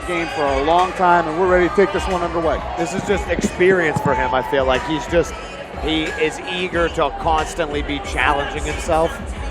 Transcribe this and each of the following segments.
game for a long time, and we're ready to take this one underway. This is just experience for him, I feel like. He is eager to constantly be challenging himself,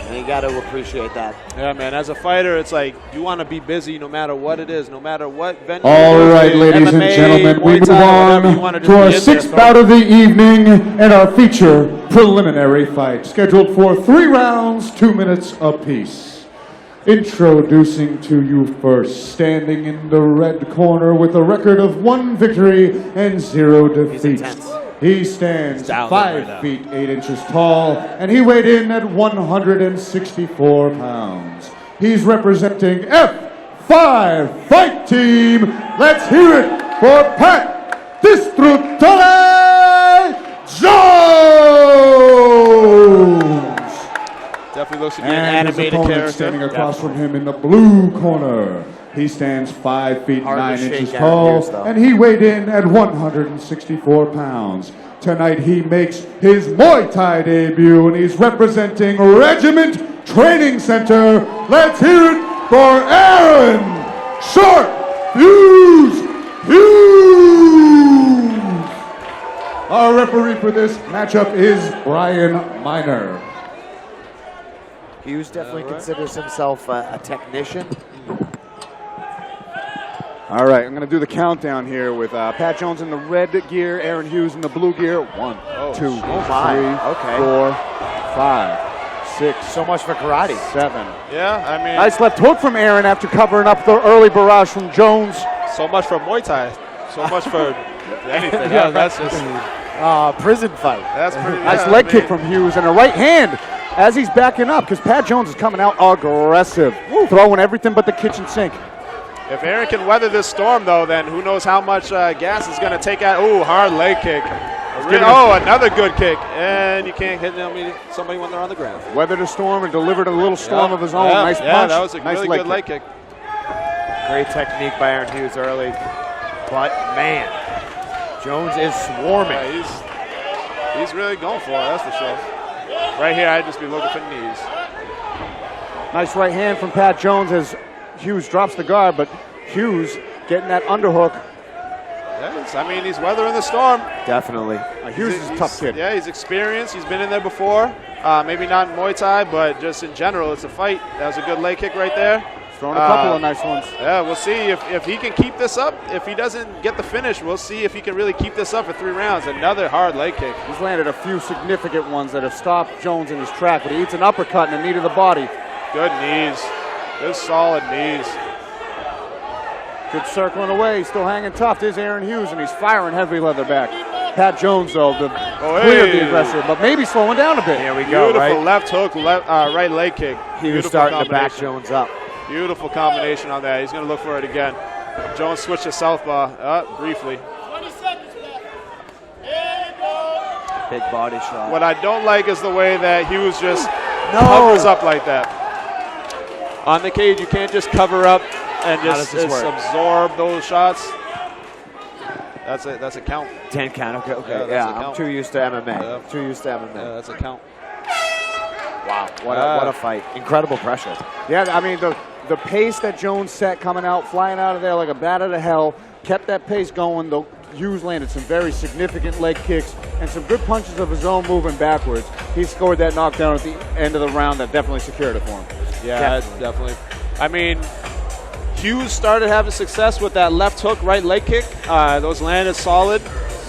and you got to appreciate that. Yeah, man, as a fighter, it's like you want to be busy no matter what it is, no matter what venue. All right, ladies and gentlemen, we move on to our sixth bout of the evening and our feature preliminary fight, scheduled for 3 rounds, 2 minutes apiece. Introducing to you first, standing in the red corner with a record of 1 victory and 0 defeats. He stands 5 feet 8 inches tall, and he weighed in at 164 pounds. He's representing F5 Fight Team. Let's hear it for Pat Distrutare Jones! Definitely looks to be an And his animated opponent character. standing across from him in the blue corner. He stands 5 feet 9 inches tall, and he weighed in at 164 pounds. Tonight he makes his Muay Thai debut, and he's representing Regiment Training Center. Let's hear it for Aaron Sharp Hughes. Our referee for this matchup is Brian Miner. Hughes definitely considers himself a technician. All right, I'm going to do the countdown here with Pat Jones in the red gear, Aaron Hughes in the blue gear. 1, 2, 3, 4, 5, 6. So much for karate. 7. Yeah, I mean. Nice left hook from Aaron after covering up the early barrage from Jones. So much for Muay Thai. So much for anything. Yeah, that's just. Prison fight. That's pretty Nice leg kick from Hughes and a right hand as he's backing up because Pat Jones is coming out aggressive, throwing everything but the kitchen sink. If Aaron can weather this storm, though, then who knows how much gas is going to take out. Ooh, hard leg kick. Another good kick. And you can't hit somebody when they're on the ground. Weathered a storm and delivered a little storm of his own. Nice punch. Yeah, that was a nice really good leg kick. Great technique by Aaron Hughes early. But, man, Jones is swarming. Yeah, he's really going for it, that's for sure. Right here, I'd just be looking for knees. Nice right hand from Pat Jones as Hughes drops the guard, but Hughes getting that underhook. Yes, I mean, he's weathering the storm. Definitely. Hughes is a tough kid. Yeah, he's experienced. He's been in there before. Maybe not in Muay Thai, but just in general, it's a fight. That was a good leg kick right there. Throwing a couple of nice ones. Yeah, we'll see if he can keep this up. If he doesn't get the finish, we'll see if he can really keep this up for 3 rounds. Another hard leg kick. He's landed a few significant ones that have stopped Jones in his track, but he eats an uppercut in the knee to the body. Good knees. Good solid knees. Good circling away. He's still hanging tough. There's Aaron Hughes, and he's firing heavy leather back. Pat Jones, though, clear the aggressor, but maybe slowing down a bit. Here we go. Beautiful left hook, right leg kick. He was starting to back Jones up. Beautiful combination on that. He's going to look for it again. Jones switched to southpaw briefly. 20 seconds for that. There you go. Big body shot. What I don't like is the way that Hughes just covers up like that. On the cage, you can't just cover up and just absorb those shots. That's a count. 10 count. Okay. Yeah, I'm too used to MMA. Yeah. Too used to MMA. Yeah, that's a count. Wow. What a fight. Incredible pressure. Yeah, I mean, the pace that Jones set coming out, flying out of there like a bat out of hell, kept that pace going. Though Hughes landed some very significant leg kicks and some good punches of his own moving backwards. He scored that knockdown at the end of the round that definitely secured it for him. Yeah, definitely. I mean, Hughes started having success with that left hook, right leg kick. Those landed solid,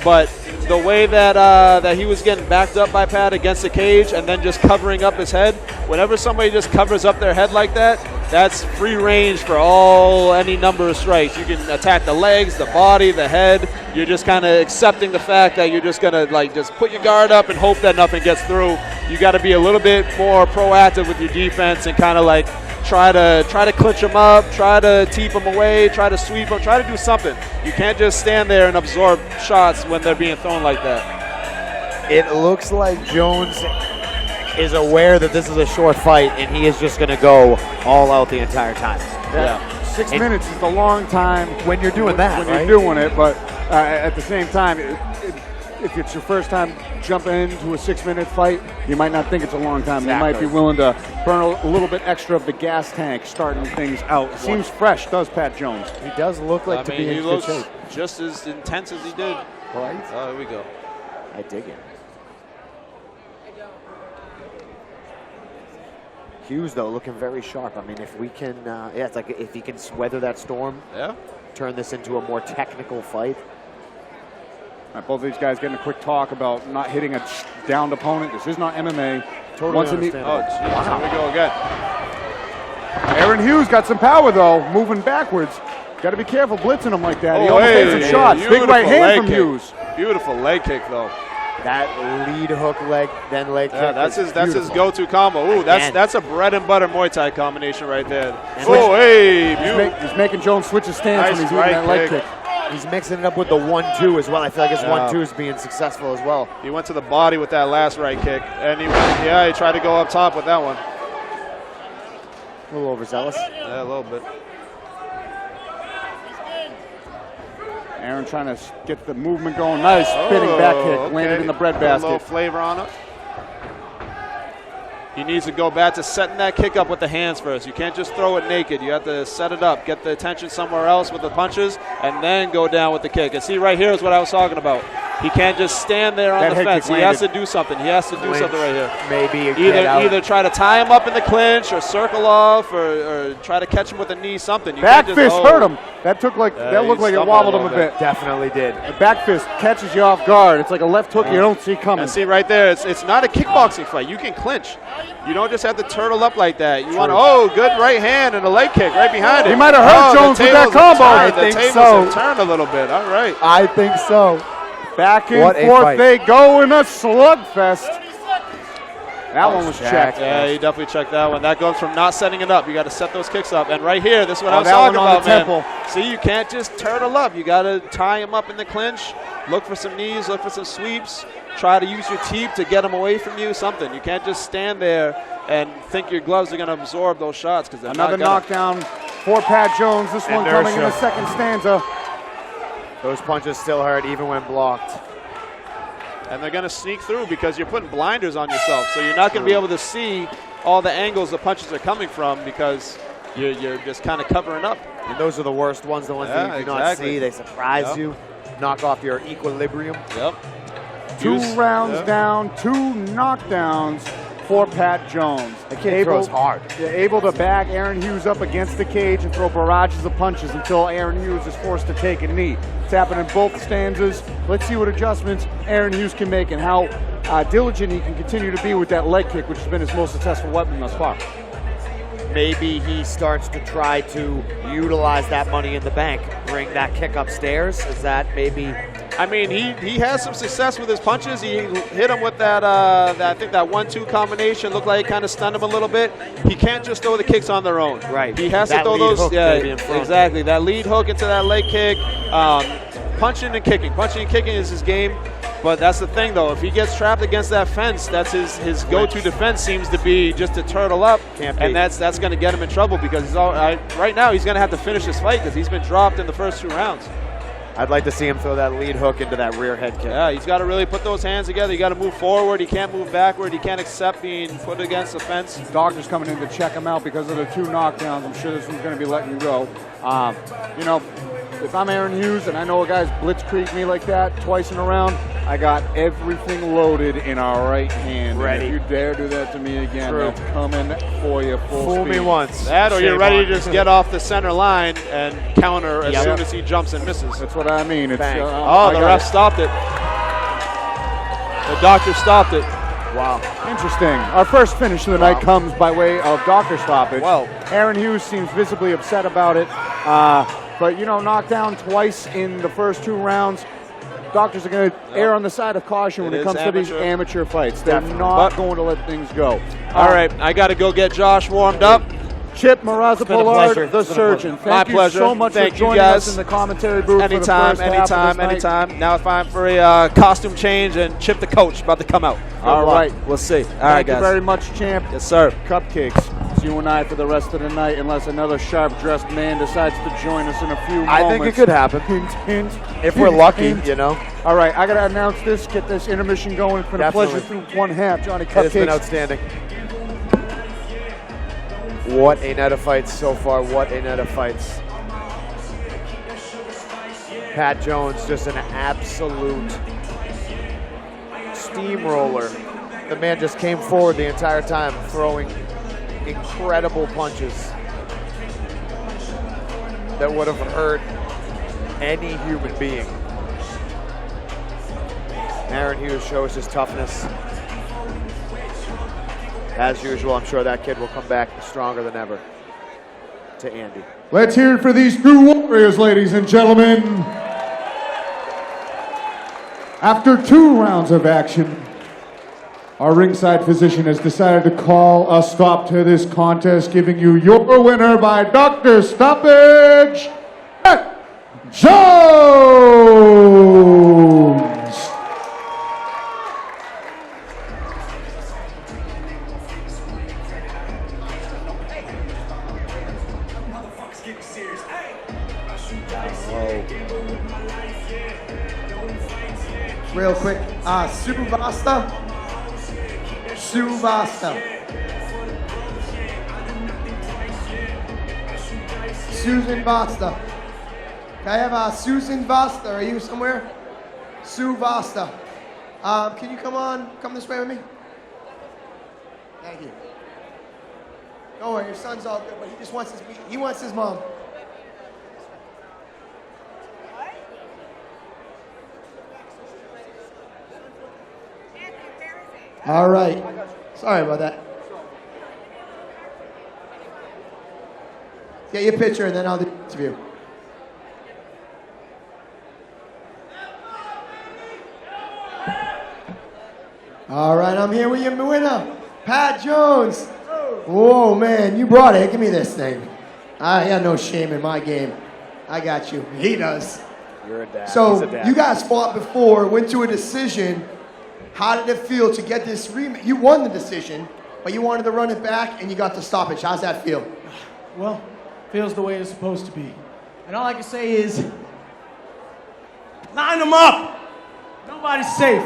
but the way that he was getting backed up by Pat against the cage and then just covering up his head, whenever somebody just covers up their head like that, that's free range for any number of strikes. You can attack the legs, the body, the head. You're just kind of accepting the fact that you're just going to just put your guard up and hope that nothing gets through. You got to be a little bit more proactive with your defense and kind of try to clinch them up, try to teep them away, try to sweep them, try to do something. You can't just stand there and absorb shots when they're being thrown like that. It looks like Jones is aware that this is a short fight, and he is just going to go all out the entire time. Yeah. 6 minutes is a long time when you're doing that. When you're doing it, but at the same time, if it's your first time jumping into a 6-minute fight, you might not think it's a long time. Exactly. You might be willing to burn a little bit extra of the gas tank, starting things out. Seems fresh, does Pat Jones? He does look like to be in he good looks shape. just as intense as he did. Right? Oh, here we go. I dig it. Hughes, though, looking very sharp. I mean, if we can, it's like if he can weather that storm, Yeah. turn this into a more technical fight. All right, both of these guys getting a quick talk about not hitting a downed opponent. This is not MMA. Totally Once in the- understand. Oh, geez. Here we go again. Aaron Hughes got some power, though, moving backwards. Got to be careful blitzing him like that. He Oh, almost hey, made some shots. Big beautiful right hand leg from kick. Hughes. Beautiful leg kick, though. That lead hook leg, then leg Yeah, kick. that's is his beautiful. go-to combo. Ooh, Again. that's a bread and butter Muay Thai combination right there. And Oh, hey, beautiful. He's making Jones switch his stance Nice when he's using that leg right kick. He's mixing it up with the 1-2 as well. I feel like his Yeah. 1-2 is being successful as well. He went to the body with that last right kick, and he tried to go up top with that one. A little overzealous. Yeah, a little bit. Aaron trying to get the movement going. Nice spinning back kick. okay. Landed in the bread Put a little basket. flavor on it. He needs to go back to setting that kick up with the hands first. You can't just throw it naked. You have to set it up, get the attention somewhere else with the punches, and then go down with the kick. And see, right here is what I was talking about. He can't just stand there on That the head fence. kick He has to landed. do something. He has to do something right here. Maybe get out. Either try to tie him up in the clinch, or circle off, or try to catch him with a knee, something. You Back can't just, fist hurt him. That took like that he looked like it stumbled wobbled a him a little bit. Definitely did. A back fist catches you off guard. It's like a left hook you don't see coming. And see right there, it's not a kickboxing fight. You can clinch. You don't just have to turtle up like that. You want good right hand and a leg kick right behind it. He might have hurt the Jones with that tables have combo. turned. I think the tables so. have turned a little bit. All right. I think so. Back and What a forth fight. they go in a slugfest. That one was checked. Yeah, he definitely checked that one. That goes from not setting it up. You got to set those kicks up. And right here, this is what I was that talking one on about, the man. temple. See, you can't just turtle up. You got to tie him up in the clinch. Look for some knees. Look for some sweeps. Try to use your teep to get him away from you. Something. You can't just stand there and think your gloves are going to absorb those shots, because they're Another not gonna. knockdown for Pat Jones. This one coming in the Inertia. second stanza. Those punches still hurt even when blocked. And they're going to sneak through because you're putting blinders on yourself. So you're not going to be able to see all the angles the punches are coming from, because you're just kind of covering up. And those are the worst ones, the ones that you do not exactly. see. They surprise Yep. you, knock off your equilibrium. Yep. 2 Hughes- rounds yeah. down, 2 knockdowns for Pat Jones. The kid throws hard. Able to back Aaron Hughes up against the cage and throw barrages of punches until Aaron Hughes is forced to take a knee. It's happened in both stanzas. Let's see what adjustments Aaron Hughes can make and how diligent he can continue to be with that leg kick, which has been his most successful weapon thus far. Maybe he starts to try to utilize that money in the bank, bring that kick upstairs. Is that maybe? I mean, he has some success with his punches. He hit him with that, I think that 1-2 combination. Looked like it kind of stunned him a little bit. He can't just throw the kicks on their own. Right. He has to That throw lead those. hook Yeah, maybe in front. exactly. That lead hook into that leg kick. Punching and kicking. Punching and kicking is his game. But that's the thing, though. If he gets trapped against that fence, that's his go-to defense seems to be just to turtle up. Can't be. And that's going to get him in trouble, because right now he's going to have to finish this fight because he's been dropped in the first 2 rounds. I'd like to see him throw that lead hook into that rear head kick. Yeah, he's got to really put those hands together. You got to move forward. He can't move backward. He can't accept being put against the fence. Doctor's coming in to check him out because of the 2 knockdowns. I'm sure this one's going to be letting go. If I'm Aaron Hughes and I know a guy's blitzkrieg me like that twice in a round, I got everything loaded in our right hand. Ready. And if you dare do that to me again, True. that's coming for you full Fool speed. me once. That, or you're Shame ready on. to just get off the center line and counter as Yep. soon as he jumps and misses. That's what I mean. It's, Bang. Oh, the ref stopped it. The doctor stopped it. Wow. Interesting. Our first finish of the night comes by way of doctor stoppage. Wow. Aaron Hughes seems visibly upset about it. But, knocked down twice in the first 2 rounds. Doctors are going to err on the side of caution when It it is comes to these amateur. amateur fights. They're Definitely. not But- going to let things go. All right, I got to go get Josh warmed up. Chip been a pleasure. Maraza-Pollard, the It's been a surgeon. pleasure. My Thank you pleasure. so much Thank for you, joining guys. us in the commentary booth Anytime, for the first half of this night. anytime. Now it's time for a costume change, and Chip the coach about to come out. All right. We'll see. All right, Thank you guys. very much, champ. Yes, sir. Cupcakes. just you and I for the rest of the night, unless another sharp-dressed man decides to join us in a few moments. I think it could happen. Hint, hint. If we're lucky, hint. you know. All right, I got to announce this, get this intermission going. It's been Definitely. a pleasure through one half, Johnny It has been Cupcakes. outstanding. What a night of fights so far. What a night of fights. Pat Jones, just an absolute steamroller. The man just came forward the entire time, throwing incredible punches that would have hurt any human being. Aaron Hughes shows his toughness. As usual, I'm sure that kid will come back stronger than ever to Andy. Let's hear it for these true warriors, ladies and gentlemen. After 2 rounds of action, our ringside physician has decided to call a stop to this contest, giving you your winner by Dr. Stoppage, Pat Jones. Real quick, Subasta. Susan Vasta. Can I have Susan Vasta? Are you somewhere? Sue Vasta. Can you come this way with me? Thank you. Don't worry, your son's all good, but he just wants his mom. All right. Sorry about that. Get your picture and then I'll do the interview. All right, I'm here with your winner, Pat Jones. Whoa, man, you brought it. Give me this thing. I got no shame in my game. I got you. He does. You're a dad. So He's a dad. you guys fought before, went to a decision. How did it feel to get this rematch? You won the decision, but you wanted to run it back and you got the stoppage. How's that feel? Well, feels the way it's supposed to be. And all I can say is, line them up. Nobody's safe.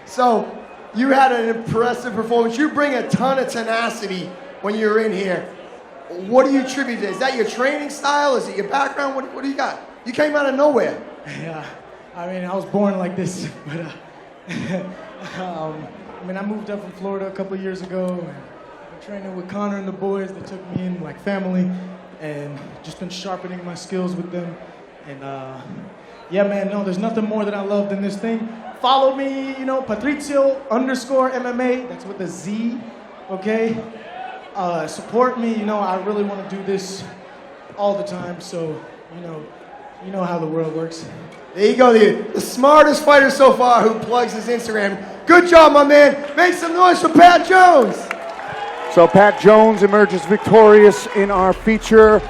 So you had an impressive performance. You bring a ton of tenacity when you're in here. What do you attribute to? Is that your training style? Is it your background? What do you got? You came out of nowhere. Yeah, I mean, I was born like this, but I moved up from Florida a couple of years ago. And I've been training with Connor and the boys. They took me in like family, and just been sharpening my skills with them. And yeah, man, no, there's nothing more that I love than this thing. Follow me, Patricio_MMA. That's with a Z, okay? Support me. I really want to do this all the time. So, you know how the world works. There you go, the smartest fighter so far who plugs his Instagram. Good job, my man. Make some noise for Pat Jones. So Pat Jones emerges victorious in our feature.